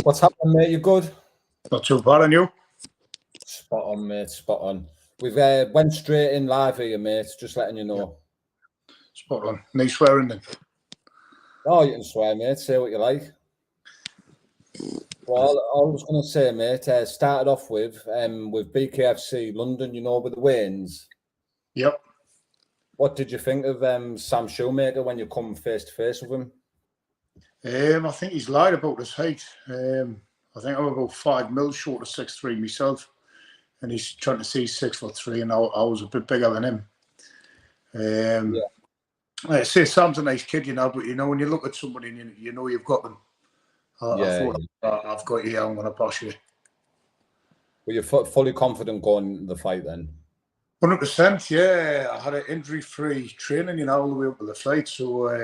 What's happening, mate? You good? Not too bad, on you? Spot on, mate. Spot on. We've went straight in live here, mate. Just letting you know. Spot on. Nice swearing then. Oh, you can swear, mate. Say what you like. Well, I was going to say, mate, started off with BKFC London, you know, with the wins. Yep. What did you think of Sam Shoemaker when you come face to face with him? I think he's lied about his height. I think I'm about 5 mil short of 6'3" myself, and he's trying to see 6'3", and I was a bit bigger than him. Like I say, Sam's a nice kid, you know, but you know when you look at somebody and you know you've got them. I thought, I've got you. I'm going to pass you. Were you fully confident going into the fight then? 100%. Yeah, I had an injury-free training, you know, all the way up to the fight, so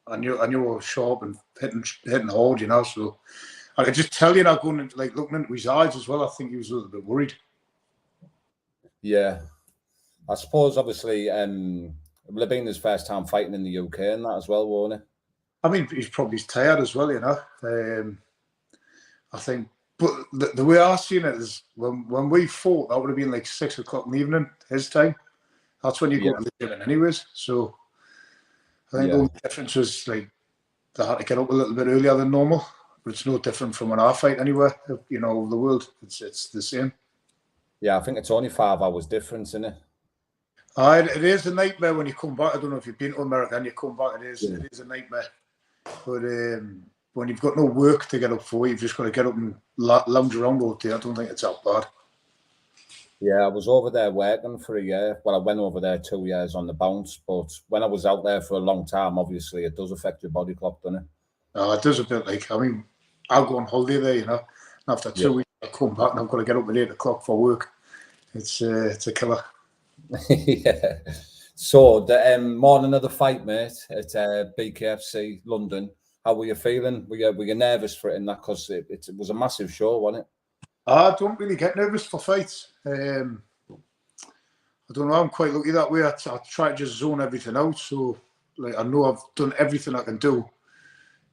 I knew I was sharp and hitting hard, you know. So I could just tell you now, going into, like, looking into his eyes as well, I think he was a little bit worried. Yeah, I suppose obviously it would have been his first time fighting in the UK and that as well, won't it? I mean, he's probably tired as well, you know. I think, but the way I've seen it is when we fought, that would have been like 6 o'clock in the evening, his time. That's when you go to the gym anyways. So I think the only difference was like they had to get up a little bit earlier than normal. But it's no different from when I fight anywhere, you know, over the world. It's the same. Yeah, I think it's only 5 hours difference, isn't it? It is a nightmare when you come back. I don't know if you've been to America and you come back. It is a nightmare. But when you've got no work to get up for, you've just got to get up and lounge around all day. I don't think it's that bad. Yeah, I was over there working for a year. Well, I went over there 2 years on the bounce, but when I was out there for a long time, obviously it does affect your body clock, doesn't it? It does a bit. Like, I mean, I'll go on holiday there, you know. And after 2 weeks, I come back and I've got to get up at 8 o'clock for work. It's a killer. Yeah. So the morning of the fight, mate, at BKFC London, how were you feeling? Were you nervous for it in that? Because it was a massive show, wasn't it? I don't really get nervous for fights. I don't know. I'm quite lucky that way. I try to just zone everything out. So, like, I know I've done everything I can do,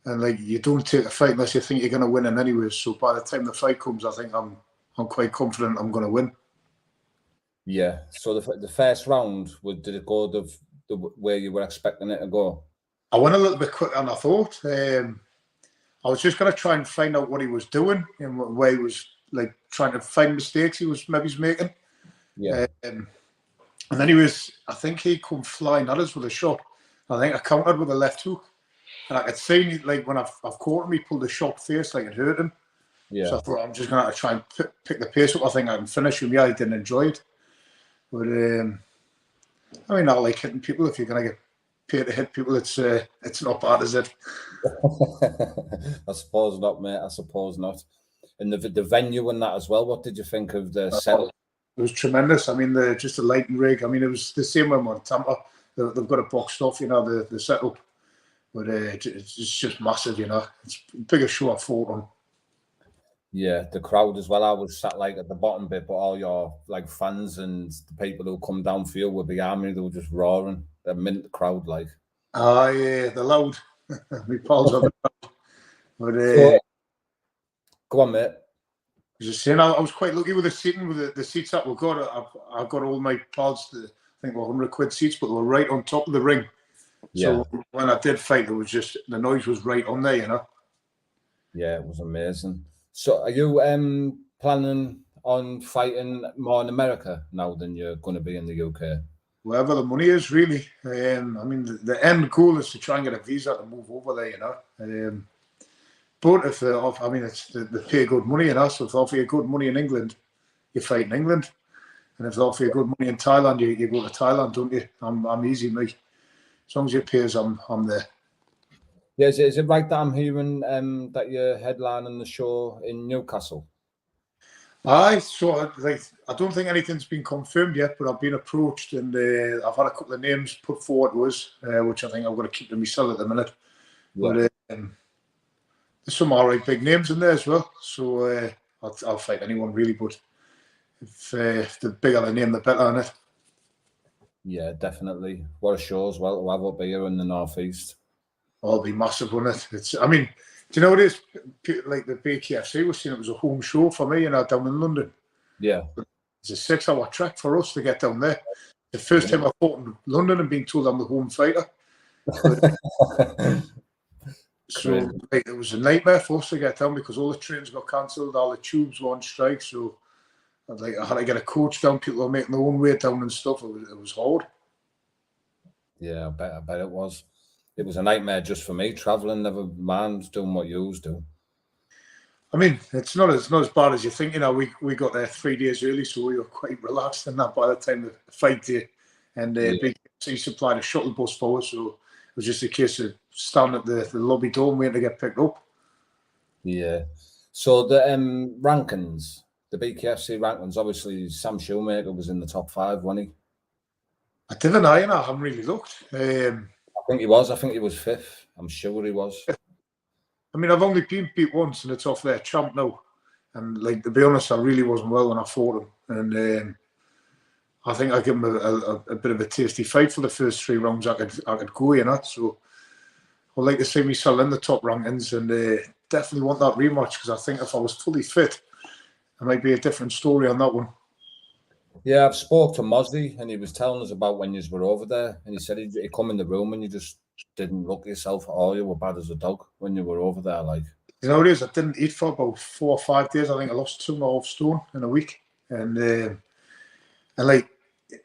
and like, you don't take a fight unless you think you're going to win it anyway. So by the time the fight comes, I think I'm quite confident I'm going to win. Yeah. So the first round, did it go the way you were expecting it to go? I went a little bit quicker than I thought. I was just going to try and find out what he was doing and where he was, like, trying to find mistakes he was maybe making. Yeah. And then I think he come flying at us with a shot. I think I countered with a left hook. And I could see, like, when I've caught him, he pulled a short face, like it hurt him. Yeah. So I thought, I'm just going to try and pick the pace up. I think I can finish him. Yeah, I didn't enjoy it. But, I mean, I like hitting people. If you're going to get paid to hit people, it's not bad, is it? I suppose not, mate. I suppose not. And the venue and that as well, what did you think of the setup? It was tremendous. I mean, just the lighting rig. I mean, it was the same one on Tampa. They've got it boxed off, you know, the setup. But it's just massive, you know. It's the biggest show I've fought on. Yeah, the crowd as well. I was sat like at the bottom bit, but all your like fans and the people who come down for you with the army, they were just roaring. They meant the crowd, like. Yeah, they're loud. My pals are loud. But go on, mate. Just saying, I was quite lucky with the seating, with the seats that we got. I got all my pals, I think were 100 quid seats, but they were right on top of the ring. Yeah. So when I did fight, it was just, the noise was right on there, you know. Yeah, it was amazing. So are you planning on fighting more in America now than you're going to be in the UK? Wherever the money is, really. I mean, the end goal is to try and get a visa to move over there, you know. But if I mean, they pay good money, you know. So if they offer you good money in England, you fight in England. And if they offer you good money in Thailand, you go to Thailand, don't you? I'm easy, mate. As long as it pays, I'm there. Yeah, is it right that I'm hearing that you're headlining the show in Newcastle? So like, I don't think anything's been confirmed yet, but I've been approached and I've had a couple of names put forward to us, which I think I'm going to keep to myself at the minute. Yeah. But there's some alright big names in there as well, so I'll fight anyone really. But if the bigger the name, the better, isn't it? Yeah, definitely. What a show as well to have up here in the northeast. Oh, it'll be massive, won't it? I mean, Do you know what it is? Like the BKFC was saying, it was a home show for me, down in London. Yeah. It's a 6-hour trek for us to get down there. The first time I fought in London and being told I'm the home fighter. So it was a nightmare for us to get down because all the trains got cancelled, all the tubes were on strike. So I had to get a coach down. People were making their own way down and stuff. It was hard. Yeah, I bet it was. It was a nightmare just for me traveling. Never mind doing what you do. I mean, it's not as bad as you think. We got there 3 days early, so we were quite relaxed in that by the time the fight day. And BKFC supplied a shuttle bus for us, so it was just a case of standing at the lobby door and waiting to get picked up. Yeah. So the rankings, the BKFC rankings, obviously Sam Shoemaker was in the top 5, wasn't he? I didn't know, I haven't really looked. I think he was. I think he was 5th. I'm sure he was. I mean, I've only been beat once, and it's off their champ now. And like, to be honest, I really wasn't well when I fought him. And I think I gave him a bit of a tasty fight for the first 3 rounds. I could go, So I'd like to see myself in the top rankings, and definitely want that rematch, because I think if I was fully fit, it might be a different story on that one. Yeah, I've spoke to Mosley, and he was telling us about when you were over there, and he said he'd come in the room and you just didn't look at yourself at all. You were bad as a dog when you were over there, like. You know what it is? I didn't eat for about 4 or 5 days. I think I lost 2.5 stone in a week, and like,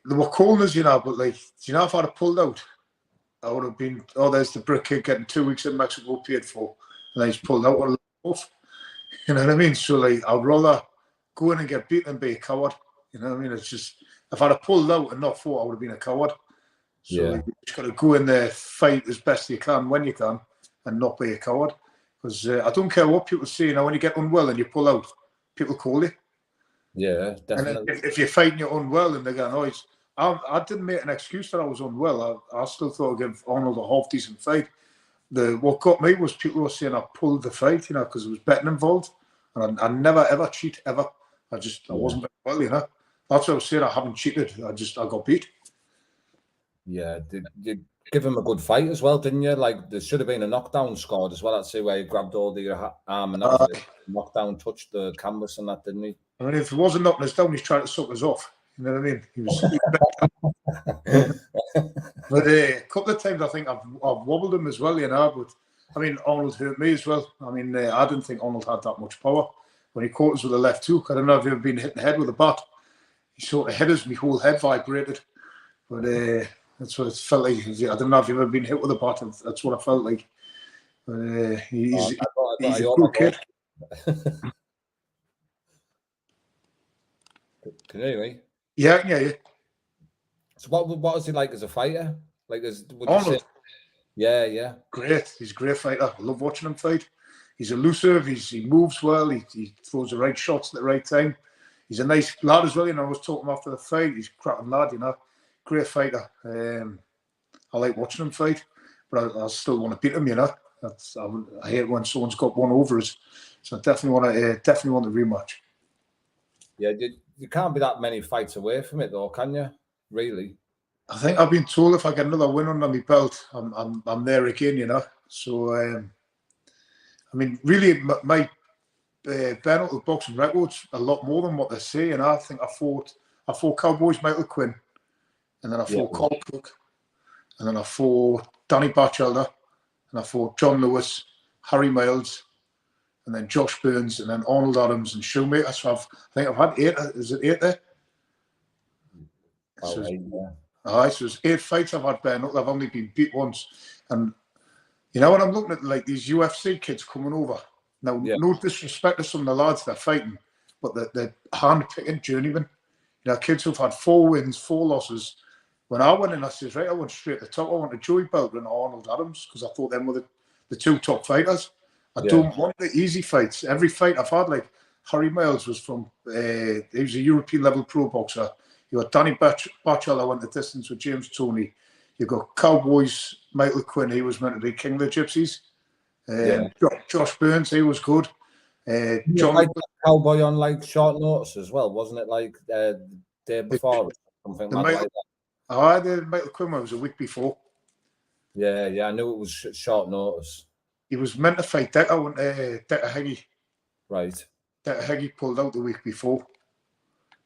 there were corners, but like, if I'd have pulled out, I would have been, there's the brick kid getting 2 weeks in Mexico paid for, and I just pulled out and off. You know what I mean? So like, I'd rather go in and get beaten than be a coward. You know what I mean? It's just, if I'd have pulled out and not fought, I would have been a coward. So like, you just got to go in there, fight as best you can when you can, and not be a coward. Because I don't care what people say. When you get unwell and you pull out, people call you. Yeah, definitely. And if you're fighting you're unwell and they're going, I didn't make an excuse that I was unwell. I still thought I'd give Arnold a half decent fight. What got me was people were saying I pulled the fight, because there was betting involved, and I never ever cheat ever. I wasn't well, That's what I was saying. I haven't cheated. I got beat. Yeah, you give him a good fight as well, didn't you? Like, there should have been a knockdown scored as well. I'd say where he grabbed all your arm and that was it. Knockdown touched the canvas and that, didn't he? I mean, if he wasn't knocking us down, he's trying to suck us off. You know what I mean? He was. But a couple of times I think I've wobbled him as well, But I mean, Arnold hurt me as well. I mean, I didn't think Arnold had that much power when he caught us with a left hook. I don't know if you've ever been hit in the head with a bat. He sort of hit us, my whole head vibrated. But that's what it felt like. I don't know if you've ever been hit with a bat. That's what I felt like. But he's a good kid. Can you hear me? Yeah, I can hear you. So what was he like as a fighter? Like, Arnold. Yeah. Great. He's a great fighter. I love watching him fight. He's elusive. He moves well. He throws the right shots at the right time. He's a nice lad as well. I was talking after the fight. He's a cracking lad, Great fighter. I like watching him fight, but I still want to beat him, I hate when someone's got one over us. So I definitely want the rematch. Yeah, you can't be that many fights away from it, though, can you? Really? I think I've been told if I get another win under my belt, I'm there again, So, I mean, really, my bare knuckle boxing records a lot more than what they say. I think I fought Cowboys Michael Quinn, and then I fought Carl Cook, and then I fought Danny Batchelder, and I fought John Lewis, Harry Miles, and then Josh Burns, and then Arnold Adams and Shoemaker. So I think I've had 8. Is it 8 there? So there's 8 fights I've had bare knuckle. I've only been beat once. And when I'm looking at like these UFC kids coming over, now no disrespect to some of the lads they're fighting, but they're hand-picking journeymen. Kids who've had 4 wins, 4 losses. When I went in, I said, right, I went straight to the top. I went to Joey Belter and Arnold Adams because I thought them were the 2 top fighters. I don't want the easy fights. Every fight I've had, like Harry Miles was from, he was a European level pro boxer. You got Danny Batchelder went the distance with James Toney. You've got Cowboys, Michael Quinn, he was meant to be King of the Gypsies. Josh Burns, he was good. John Cowboy on like short notice as well, wasn't it? Like the day before or something like that. The Michael Quinn was a week before. Yeah, I knew it was short notice. he was meant to fight Decker when Decker Heggie. Right. Decker Heggie pulled out the week before.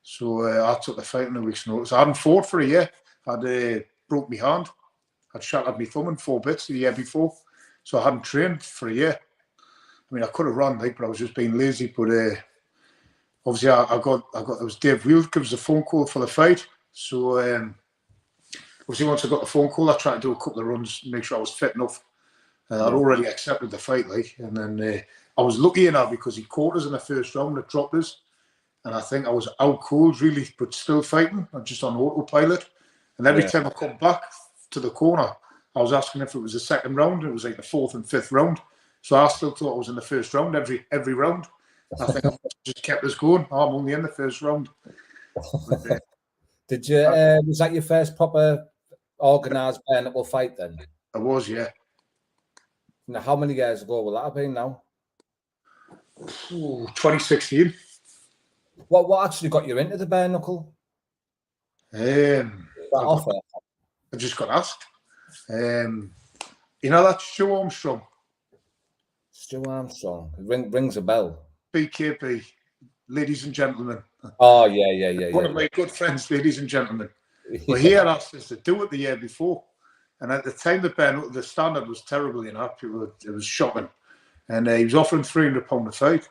So I took the fight in a week's notice. I hadn't fought for a year. I'd broke my hand. I'd shattered my thumb in 4 bits the year before. So I hadn't trained for a year. I mean, I could have run, like, but I was just being lazy. But obviously, I got it was Dave Wheel gives a phone call for the fight. So obviously, once I got the phone call, I tried to do a couple of runs, make sure I was fit enough. I'd already accepted the fight, like, and then I was lucky enough because he caught us in the first round, it dropped us, and I think I was out cold really, but still fighting. I'm just on autopilot, and every time I come back to the corner, I was asking if it was the second round. It was like the 4th and 5th round, so I still thought I was in the first round every round. I think I just kept us going. I'm only in the first round. But, did you? Was that your first proper organised bare knuckle fight then? I was, yeah. Now, how many years ago will that have been now? 2016. What actually got you into the bare knuckle? That offer? I just got asked. You know that Stu Armstrong? Stu Armstrong. Rings a bell. BKB, ladies and gentlemen. Oh, yeah. One of my good friends, ladies and gentlemen. Well, he had asked us to do it the year before. And at the time, the standard was terrible, you know. It was shocking. And he was offering £300 a fight.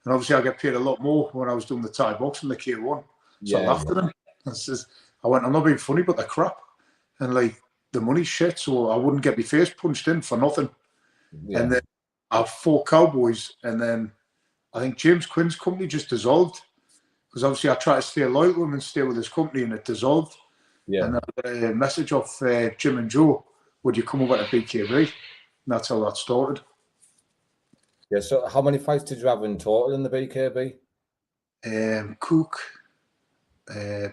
And obviously, I get paid a lot more when I was doing the Thai boxing, the K1. So I laughed at him. I went, I'm not being funny, but they're crap. And, like, the money's shit, so I wouldn't get my face punched in for nothing. Yeah. And then I fought Cowboys. And then I think James Quinn's company just dissolved. Because obviously, I tried to stay loyal to him and stay with his company, and it dissolved. Yeah. And I got a message off Jim and Joe, would you come over to BKB? And that's how that started. Yeah, so how many fights did you have in total in the BKB? Cook,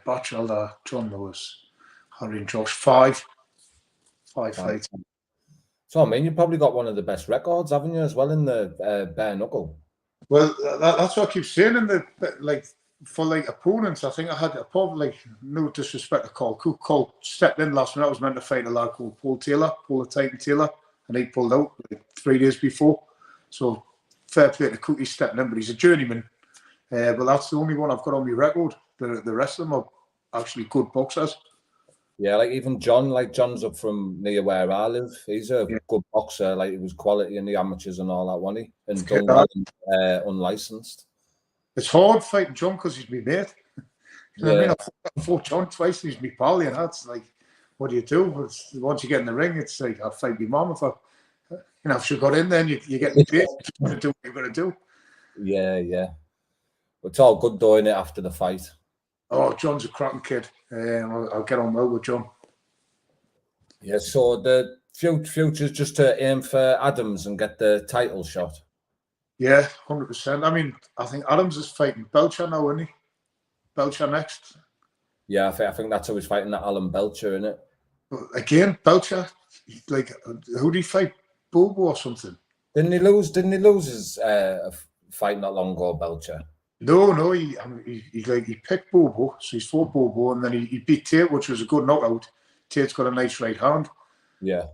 Batchelder, John Lewis, Harry and Josh, 5 fights. So, I mean, you probably got one of the best records, haven't you, as well, in the bare knuckle? Well, that's what I keep saying in the, like, for like opponents. I think I had probably, no disrespect to Carl Cook. Carl stepped in last minute. I was meant to fight a lad called Paul the Titan Taylor, and he pulled out like 3 days before. So fair play to Cook, he's stepping in, but he's a journeyman. But that's the only one I've got on my record. The rest of them are actually good boxers. Yeah, like even John, John's up from near where I live. He's a good boxer. Like, he was quality in the amateurs and all that, wasn't he? And done well, unlicensed. It's hard fighting John because he's my mate. You know what I mean? I fought John twice and he's my pal, you know. It's like, what do you do? Once you get in the ring, it's like, I'd fight my mum if she got in, then you get the paid to do what you're going to do. Yeah. It's all good doing it after the fight. Oh, John's a cracking kid. I'll get on well with John. Yeah, so the future's just to aim for Adams and get the title shot. Yeah, 100%. I mean, I think Adams is fighting Belcher now, isn't he? Belcher next. Yeah, I think that's who he's fighting, that Alan Belcher, isn't it? But again, Belcher, like, who did he fight? Bobo or something? Didn't he lose his fight not long ago, Belcher? No, he picked Bobo, so he's fought Bobo, and then he beat Tate, which was a good knockout. Tate's got a nice right hand. Yeah.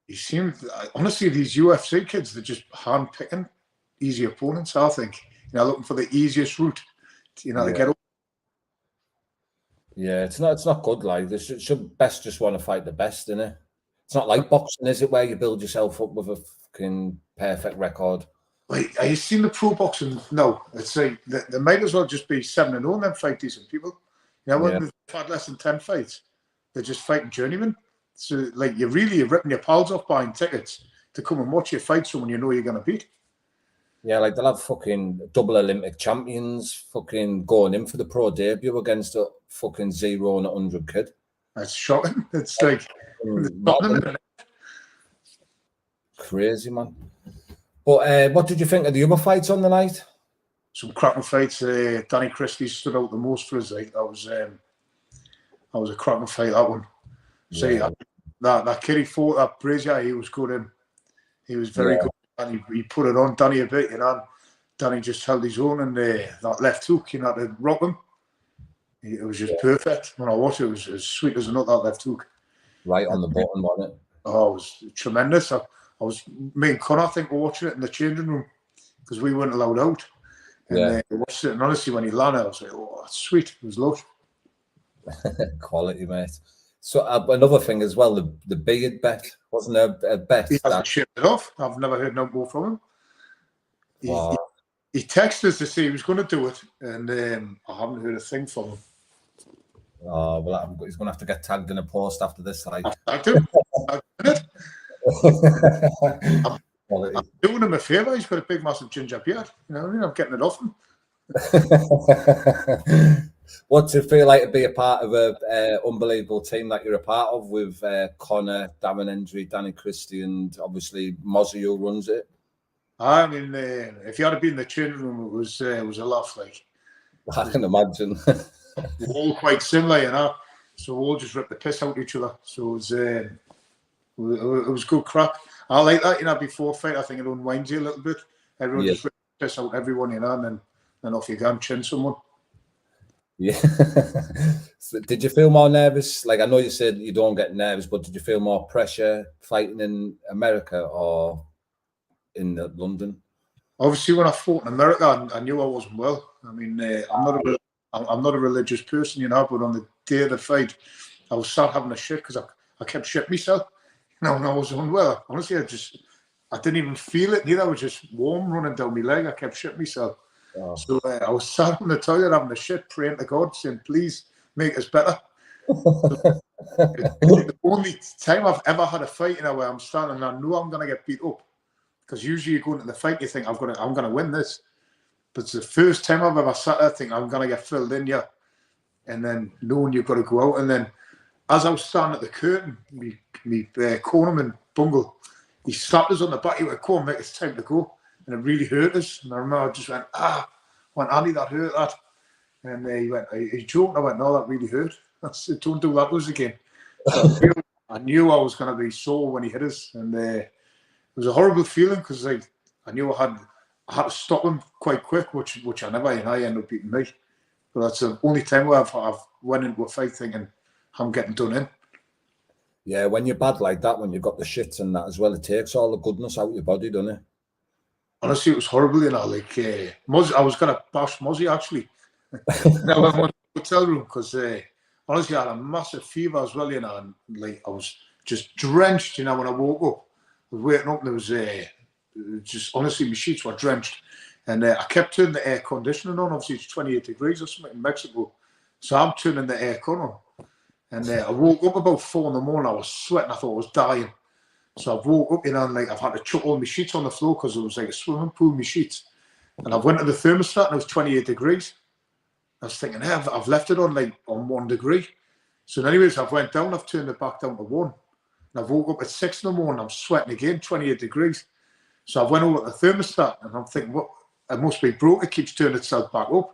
He seemed, honestly, these UFC kids, they're just hand-picking easy opponents, I think. Looking for the easiest route, to get up. Yeah, it's not good. Like, they should best just want to fight the best, innit? It's not like boxing, is it, where you build yourself up with a fucking perfect record? Like, have you seen the pro boxing? No, it's like they might as well just be 7-0 and then fight decent people. When they've had less than 10 fights, they're just fighting journeymen. So, like, you're ripping your pals off buying tickets to come and watch you fight someone you know you're going to beat. Yeah, like, they'll have fucking double Olympic champions fucking going in for the pro debut against a fucking 0 and 100 kid. That's shocking. It's like crazy, man. But what did you think of the other fights on the night? Some cracking fights. Danny Christie stood out the most for us. Like, that was a cracking fight, that one. See, that kid he fought, that Brazier, he was good in. He was very good. And he put it on Danny a bit, and Danny just held his own, and that left hook, to rock him. It was just perfect. When I watched it, it was as sweet as a nut, that left hook. Right on the bottom, wasn't it? Oh, it was tremendous. I Me and Connor, I think, were watching it in the changing room because we weren't allowed out. And we watched it, and honestly, when he landed, I was like, oh, that's sweet. It was lush. Quality, mate. So another thing as well, the beard bet. Wasn't there a bet? He hasn't shaved it off. I've never heard no more from him. He texted us to say he was going to do it, and I haven't heard a thing from him. Oh, well, he's going to have to get tagged in a post after this. Like, I do. I'm doing him a favour. He's got a big, massive ginger beard. You know what I mean? I'm getting it off him. What's it feel like to be a part of a unbelievable team that you're a part of with Connor, Darren Hendry, Danny Christie, and obviously Mozzie, who runs it? I mean, if you had to be in the changing room, it was a laugh. Like, I can imagine. We're all quite similar, you know. So we all just ripped the piss out of each other. So it was good crack. I like that, you know. Before fight, I think it unwinds you a little bit. Everyone just ripped the piss out of everyone, you know, and then off you go and chin someone. Yeah. So did you feel more nervous? Like, I know you said you don't get nervous, but did you feel more pressure fighting in America or in London? Obviously, when I fought in America, I knew I wasn't well. I mean, I'm not a religious person, you know, but on the day of the fight, I was start having a shit because I kept shitting myself. You know, and I was unwell. Honestly, I didn't even feel it neither. I was just warm running down my leg. I kept shitting myself. Oh. So I was sat in the toilet having a shit, praying to God, saying, please make us better. The only time I've ever had a fight, you know, where I'm standing and I know I'm going to get beat up. Because usually you go into the fight, you think, I'm going to win this. But it's the first time I've ever sat there thinking, I'm going to get filled in here. And then knowing you've got to go out. And then as I was standing at the curtain, me cornerman, Bungle, he slapped us on the back. He went, come on, mate, it's time to go. And it really hurt us. And I remember I just went, Andy, that hurt that. And he went, are you joking? I went, no, that really hurt. I said, don't do that to us again. So I knew I was going to be sore when he hit us. And it was a horrible feeling because I knew I had to stop him quite quick, which I never, you know, he ended up beating me. But that's the only time where I've went into a fight thinking I'm getting done in. Yeah, when you're bad like that, when you've got the shits and that as well, it takes all the goodness out of your body, doesn't it? Honestly, it was horrible, you know. Like, Mozzie, I was going to bash Mozzie, actually. I went to the hotel room because, honestly, I had a massive fever as well, you know. And, like, I was just drenched, you know, when I woke up. I was waking up and there was just, honestly, my sheets were drenched. And I kept turning the air conditioning on. Obviously, it's 28 degrees or something in Mexico. So I'm turning the air con on. And I woke up about 4 in the morning. I was sweating. I thought I was dying. So I woke up, you know, and like I've had to chuck all my sheets on the floor because it was like a swimming pool, my sheets. And I went to the thermostat and it was 28 degrees. I was thinking, hey, I've left it on like on 1 degree. So anyways, I've went down, I've turned it back down to 1. And I woke up at 6 in the morning, I'm sweating again, 28 degrees. So I went over to the thermostat and I'm thinking, what? It must be broke, it keeps turning itself back up.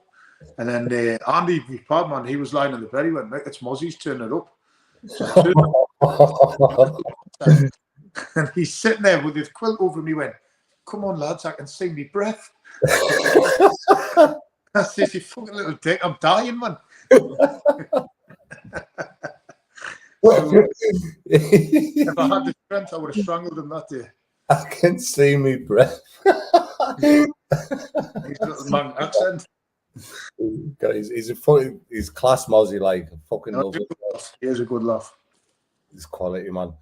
And then Andy, my pad man, he was lying on the bed, he went, mate, it's Mozzie's turning it up. So and he's sitting there with his quilt over me, went, come on, lads, I can see me breath. I says, you fucking little dick, I'm dying, man. So, if I had the strength, I would have strangled him that day. I can see me breath. He's got a man accent. He's class Mozzie, like fucking love it. He has a good laugh. He's quality, man.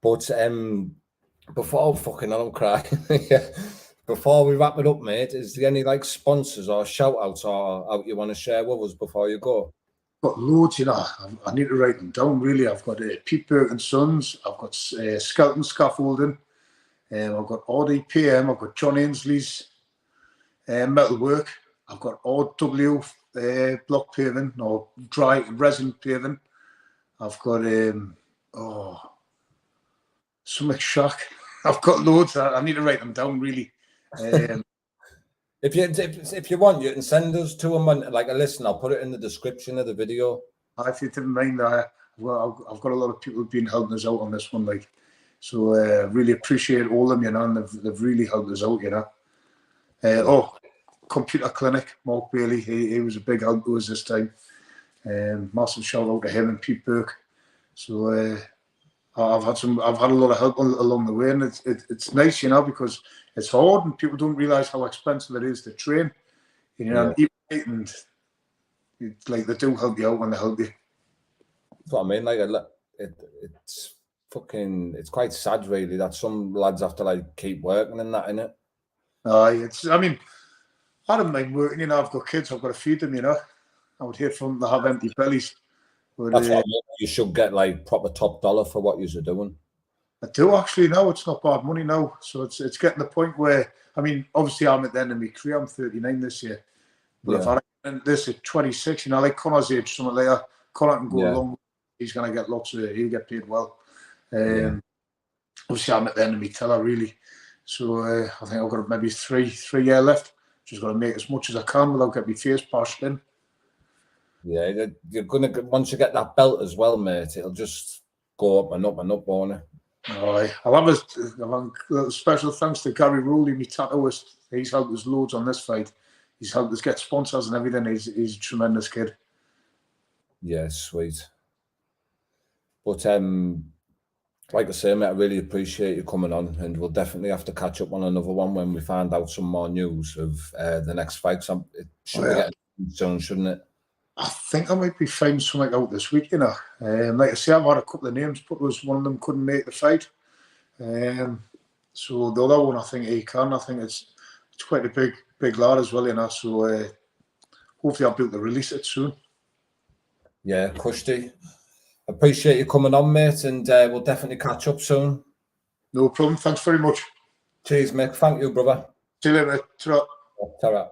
But before fucking I'm crying. Yeah. Before we wrap it up, mate, is there any like sponsors or shout outs or out you want to share with us before you go? Got loads, you know. I need to write them down, really. I've got Pete Burke and Sons. I've got Skelton Scaffolding. I've got RDPM. I've got John Ainsley's Metalwork. I've got RW block paving or dry resin paving. I've got Summit Shack. I've got loads. I need to write them down, really. If you want, you can send us to them and like a listen. I'll put it in the description of the video. If you didn't mind, I've got a lot of people who've been helping us out on this one, like, so really appreciate all of them, you know, and they've really helped us out, you know. Computer Clinic, Mark Bailey, he was a big help to us this time. Massive shout out to him and Pete Burke. So I've had a lot of help along the way, and it's nice, you know, because it's hard and people don't realise how expensive it is to train. You know, and like they do help you out when they help you. That's what I mean. Like it's fucking, it's quite sad really that some lads have to like keep working and that, innit? I mean, I don't mind working, you know, I've got kids, I've got to feed them, you know. I would hate for them to have empty bellies. But, that's what I mean. You should get like proper top dollar for what you're doing. I do actually know it's not bad money now. So it's getting the point where, I mean, obviously I'm at the end of my career, I'm 39 this year. But if I end this at 26, you know, like Connor's age, something like that, Connor can go along, he's going to get lots of it, he'll get paid well. Obviously I'm at the end of my teller really. So I think I've got maybe three years left. Just got to make as much as I can without getting my face bashed in. Yeah, you're gonna, once you get that belt as well, mate, it'll just go up and up and up, won't it? I'll have a special thanks to Gary Rowley, my tattooist. He's helped us loads on this fight. He's helped us get sponsors and everything. He's a tremendous kid. Yeah, sweet. But like I say, mate, I really appreciate you coming on, and we'll definitely have to catch up on another one when we find out some more news of the next fight. It should be getting soon, shouldn't it? I think I might be finding something out this week, you know. Like I say, I've had a couple of names, but one of them couldn't make the fight. So the other one, I think he can. I think it's quite a big lad as well, you know. So hopefully I'll be able to release it soon. Yeah, Kushti. Appreciate you coming on, mate, and we'll definitely catch up soon. No problem. Thanks very much. Cheers, Mick. Thank you, brother. See you later. Ta-ra. Ta-ra.